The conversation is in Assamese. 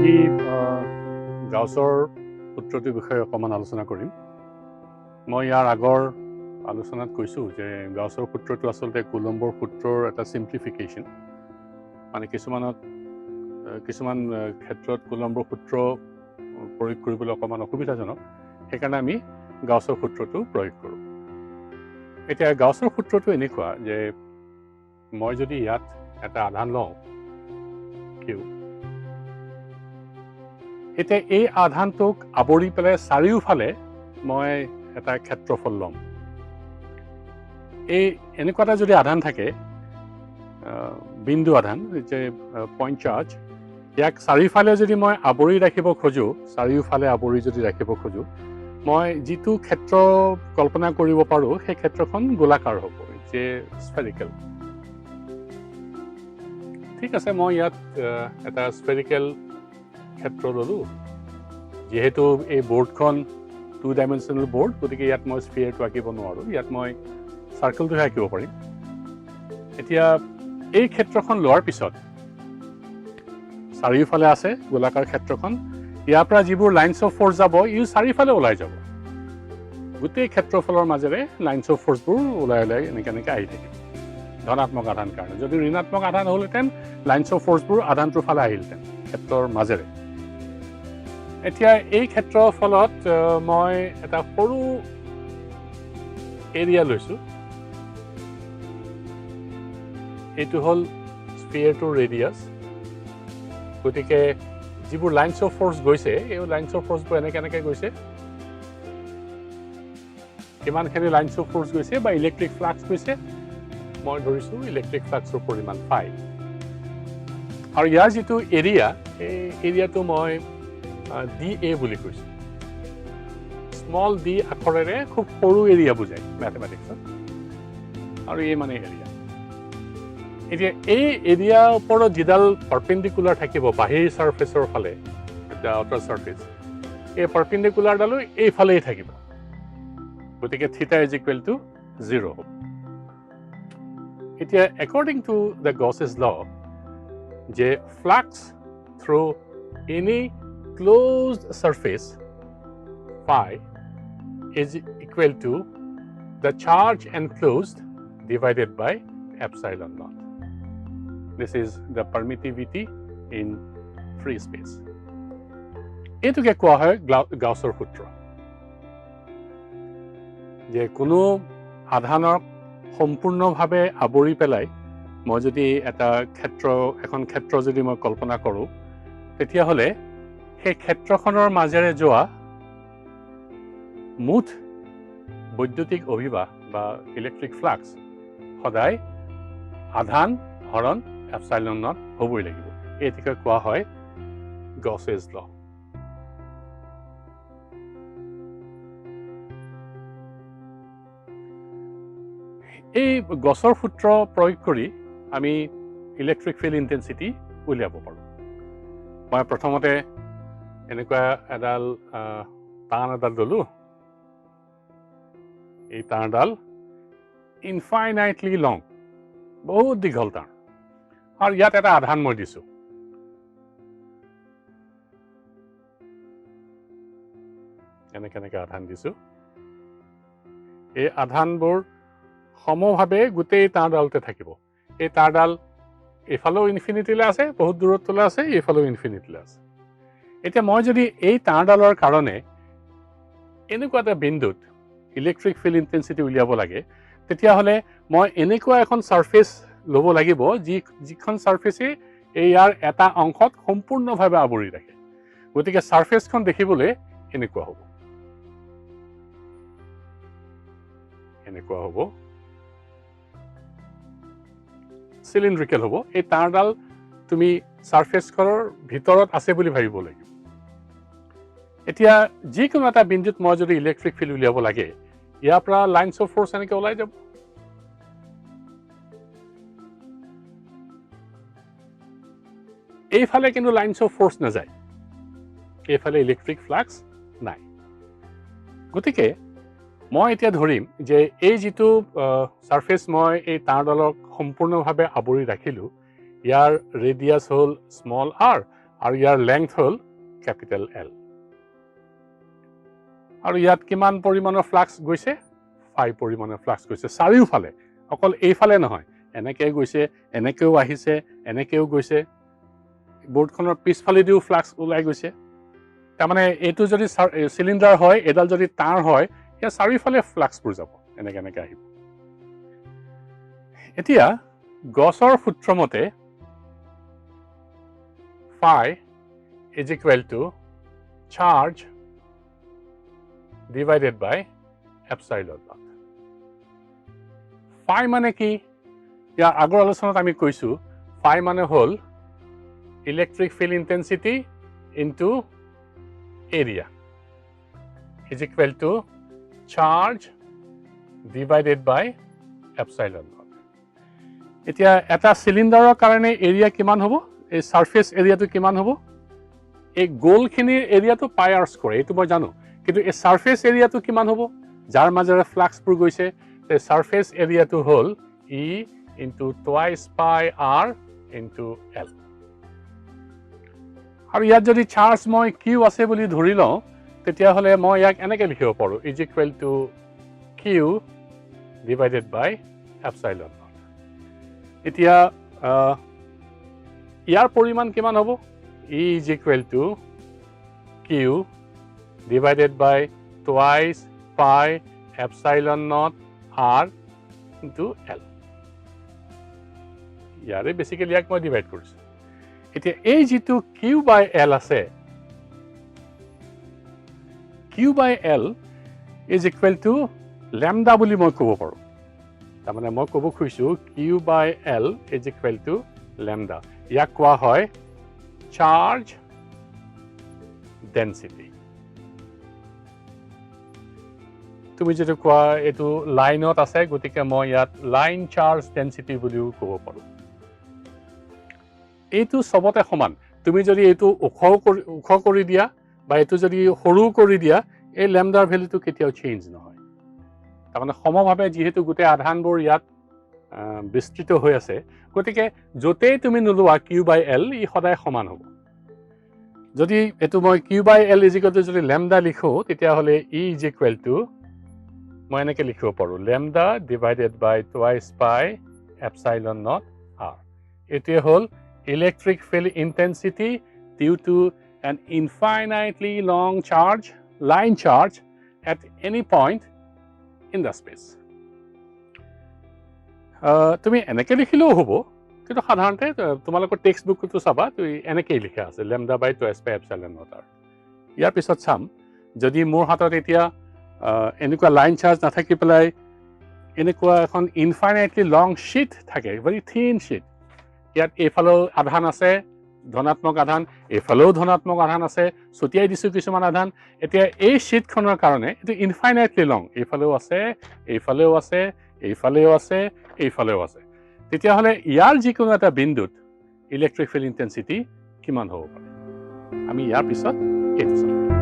আজি গাউছৰ সূত্ৰটোৰ বিষয়ে অকণমান আলোচনা কৰিম। মই ইয়াৰ আগৰ আলোচনাত কৈছোঁ যে গাউছৰ সূত্ৰটো আচলতে কুলম্বৰ সূত্ৰৰ এটা চিম্প্লিফিকেশ্যন। মানে কিছুমান ক্ষেত্ৰত কুলম্বৰ সূত্ৰ প্ৰয়োগ কৰিবলৈ অকণমান অসুবিধাজনক, সেইকাৰণে আমি গাউছৰ সূত্ৰটো প্ৰয়োগ কৰোঁ। এতিয়া গাউছৰ সূত্ৰটো এনেকুৱা যে মই যদি ইয়াত এটা আধান লওঁ কিউ, এতিয়া এই আধানটোক আৱৰি পেলাই চাৰিওফালে মই এটা ক্ষেত্ৰফল ল'ম। এই এনেকুৱা এটা যদি আধান থাকে, বিন্দু আধান যে পইণ্ট চাৰ্জ, ইয়াক চাৰিওফালে যদি মই আৱৰি ৰাখিব খোজোঁ, চাৰিওফালে আৱৰি যদি ৰাখিব খোজোঁ, মই যিটো ক্ষেত্ৰ কল্পনা কৰিব পাৰোঁ সেই ক্ষেত্ৰখন গোলাকাৰ হ'ব, যে স্ফেৰিকেল। ঠিক আছে, মই ইয়াত এটা স্ফেৰিকেল ক্ষেত্ৰ ল'লোঁ। যিহেতু এই বৰ্ডখন 2 ডাইমেনশ্যনেল বৰ্ড, গতিকে ইয়াত মই স্ফিয়াৰটো আঁকিব নোৱাৰোঁ, ইয়াত মই চাৰ্কেলটোহে আঁকিব পাৰিম। এতিয়া এই ক্ষেত্ৰখন লোৱাৰ পিছত চাৰিওফালে আছে গোলাকাৰ ক্ষেত্ৰখন, ইয়াৰ পৰা যিবোৰ লাইন্স অফ ফ'ৰ্চ যাব ই চাৰিওফালে ওলাই যাব। গোটেই ক্ষেত্ৰফলৰ মাজেৰে লাইন্স অফ ফ'ৰ্চবোৰ ওলাই এনেকৈ আহি থাকিব ধনাত্মক আধান কাৰণে। যদি ঋণাত্মক আধান হ'লহেঁতেন লাইন্স অফ ফ'ৰ্চবোৰ আধানটোৰ ফালে আহিলহেঁতেন ক্ষেত্ৰৰ মাজেৰে। এতিয়া এই ক্ষেত্ৰৰ ফলত মই এটা সৰু এৰিয়া লৈছোঁ। এইটো হ'ল স্ফিয়াৰটোৰ ৰেডিয়াছ। গতিকে যিবোৰ লাইন্স অফ ফ'ৰ্চ গৈছে, এই লাইন্স অফ ফ'ৰ্চবোৰ এনেকৈ গৈছে। কিমানখিনি লাইন্স অফ ফ'ৰ্চ গৈছে বা ইলেক্ট্ৰিক ফ্লাক্স গৈছে, মই ধৰিছোঁ ইলেক্ট্ৰিক ফ্লাক্সৰ পৰিমাণ phi। আৰু ইয়াৰ যিটো এৰিয়া, এই এৰিয়াটো মই DA বুলি কৈছোঁ। স্মল d আখৰেৰে খুব সৰু এৰিয়া বুজায় মেথমেটিক্সত, আৰু এই মানে এৰিয়া। এতিয়া এই এৰিয়াৰ ওপৰত যিডাল পাৰ্পেণ্ডিকুলাৰ থাকিব বাহিৰ ছাৰ্ফেচৰ ফালে, আউটাৰ ছাৰ্ফেচ, এই পাৰ্পেণ্ডিকুলাৰডালো এইফালেই থাকিব। গতিকে থিটা ইজ ইকুৱেল টু 0 হ'ব। এতিয়া according to the Gauss's law, যে flux through any closed surface phi is equal to the charge enclosed divided by epsilon naught. This is the permittivity in free space. এইটোকে কোৱা হয় গাউছৰ সূত্ৰ। যে কোনো আধানক সম্পূৰ্ণভাৱে আৱৰি পেলাই মই যদি এখন ক্ষেত্ৰ যদি মই কল্পনা কৰোঁ, তেতিয়াহ'লে সেই ক্ষেত্ৰখনৰ মাজেৰে যোৱা মুঠ বৈদ্যুতিক অভিবাহ বা ইলেক্ট্ৰিক ফ্লাক্স সদায় আধান হৰণ এপচাইলন নট হ'বই লাগিব। এইটোকে কোৱা হয় গছেছ ল। এই গছৰ সূত্ৰ প্ৰয়োগ কৰি আমি ইলেক্ট্ৰিক ফিল্ড ইণ্টেনচিটি উলিয়াব পাৰোঁ। মই প্ৰথমতে এনেকুৱা এডাল টান এডাল ল'লোঁ। এই টানডাল ইনফাইনাইটলি লং, বহুত দীঘল টান, আৰু ইয়াত এটা আধান মই দিছোঁ। এনেকৈ আধান দিছোঁ। এই আধানবোৰ সমভাৱে গোটেই তাঁৰডালতে থাকিব। এই তাঁৰডাল এইফালেও ইনফিনিটিলৈ আছে, বহুত দূৰত্বলৈ আছে, এইফালেও ইনফিনিটিলৈ আছে। এতিয়া মই যদি এই তাঁৰডালৰ কাৰণে এনেকুৱা এটা বিন্দুত ইলেক্ট্ৰিক ফিল্ড ইণ্টেনচিটি উলিয়াব লাগে, তেতিয়াহ'লে মই এনেকুৱা এখন ছাৰ্ফেচ ল'ব লাগিব যিখন ছাৰ্ফেচে ইয়াৰ এটা অংশত সম্পূৰ্ণভাৱে আৱৰি ৰাখে। গতিকে ছাৰ্ফেচখন দেখিবলৈ এনেকুৱা হ'ব, চিলিণ্ড্ৰিকেল হ'ব। এই তাঁৰডাল তুমি ছাৰ্ফেচখনৰ ভিতৰত আছে বুলি ভাবিব লাগিব। এতিয়া যিকোনো এটা বিন্দুত মই যদি ইলেক্ট্ৰিক ফিল্ড উলিয়াব লাগে, ইয়াৰ পৰা লাইন্স অফ ফ'ৰ্চ এনেকৈ ওলাই যাব। এইফালে কিন্তু লাইন্স অফ ফ'ৰ্চ নাযায়, এইফালে ইলেক্ট্ৰিক ফ্লাক্স নাই। গতিকে মই এতিয়া ধৰিম যে এই যিটো ছাৰ্ফেচ মই এই তাঁৰডালক সম্পূৰ্ণভাৱে আৱৰি ৰাখিলোঁ, ইয়াৰ ৰেডিয়াছ হ'ল স্মল r আৰু ইয়াৰ লেংথ হ'ল কেপিটেল L আৰু ইয়াত কিমান পৰিমাণৰ ফ্লাক্স গৈছে 5 পৰিমাণৰ ফ্লাক্স গৈছে চাৰিওফালে অকল এইফালে নহয় এনেকৈ গৈছে এনেকৈও আহিছে এনেকৈও গৈছে বোৰ্ডখনৰ পিছফালেদিও ফ্লাক্স ওলাই গৈছে তাৰমানে এইটো যদি চিলিণ্ডাৰ হয় এডাল যদি তাঁৰ হয় ইয়াৰ চাৰিওফালে ফ্লাক্সবোৰ যাব এনেকৈ এনেকৈ আহিব এতিয়া গছৰ সূত্ৰমতে phi is equal to charge divided by epsilon naught. Phi মানে কি ইয়াৰ আগৰ আলোচনাত আমি কৈছো phi মানে হ'ল electric field intensity into area is equal to charge divided by epsilon naught. এতিয়া এটা সিলিন্ডাৰৰ কাৰণে এৰিয়া কিমান হ'ব এই সাৰফেস এৰিয়াটো কিমান হ'ব এই গোলখিনিৰ এৰিয়াটো পাই r স্কয়াৰ এইটো মই জানো কিন্তু এই সাৰফেস এৰিয়াটো কিমান হ'ব যাৰ মাজেৰে ফ্লাক্সবোৰ গৈছে তে সাৰফেস এৰিয়াটো হ'ল E into twice pi r into L আৰু ইয়াত যদি চাৰ্জ মই q আছে বুলি ধৰি লওঁ তেতিয়া হলে মই ইয়াক এনেকৈ লিখিব পাৰো is equal to q divided by epsilon naught এতিয়া ইয়াৰ পৰিমাণ কিমান হ'ব E is equal to q divided by twice pi epsilon naught r into L ইয়াৰে বেসিক্যালি ইয়াক মই ডিভাইড কৰিছো এতিয়া এই যেটো q by L আছে q by L is equal to lambda বুলি মই ক'ব পাৰো তাৰমানে মই ক'ব খুজিছো q by L is equal to lambda ইয়াক কোৱা হয় চাৰ্জ ডেনসিটি তুমি যেটো কোৱা এটো লাইনত আছে গতিকে মই ইয়াত লাইন চাৰ্জ ডেনসিটি বুলিও ক'ব পাৰো এইটো সবতে সমান তুমি যদি এইটো উখ কৰি দিয়া বা এইটো যদি সৰু কৰি দিয়া এই ল্যামডাৰ ভ্যালুটো কেতিয়াও চেঞ্জ নহয় তাৰমানে সমভাৱে যেহেতু গোটে আধানবোৰ ইয়াত বিস্তৃত হৈ আছে গতিকে যতেই তুমি নলোৱা q by l ই সদায় সমান হ'ব যদি এটো মই q by l যদি ল্যামডা লিখো তেতিয়া হলে E is equal to মই এনেকৈ লিখিব পাৰো lambda divided by twice pi epsilon naught r এটো হ'ল electric field intensity due to an infinitely long line charge at any point in the space তুমি এনেকৈ লিখিলেও হ'ব কিন্তু সাধাৰণতে তোমালোকৰ টেক্সট বুকটো চাবা তুমি এনেকৈ লিখা আছে lambda by twice pi epsilon naught r ইয়াৰ পিছত চাম যদি মোৰ হাতত এতিয়া এনেকুৱা লাইন চাৰ্জ নাথাকি পেলাই এনেকুৱা এখন ইনফাইনাইটলি লং শীট থাকে ভেৰি থিন শীট ইয়াত এইফালেও আধান আছে ধনাত্মক আধান এইফালেও ধনাত্মক আধান আছে ছটিয়াই দিছো কিছুমান আধান এতিয়া এই শীটখনৰ কাৰণে এটো ইনফাইনাইটলি লং এইফালেও আছে এইফালেও আছে এইফালেও আছে এইফালেও আছে তেতিয়া হলে ইয়াৰ যিকোনো এটা বিন্দুত ইলেক্ট্ৰিক ফিল্ড ইন্টেন্সিটি কিমান হ'ব পাৰে আমি ইয়াৰ পিছত এইটো চাম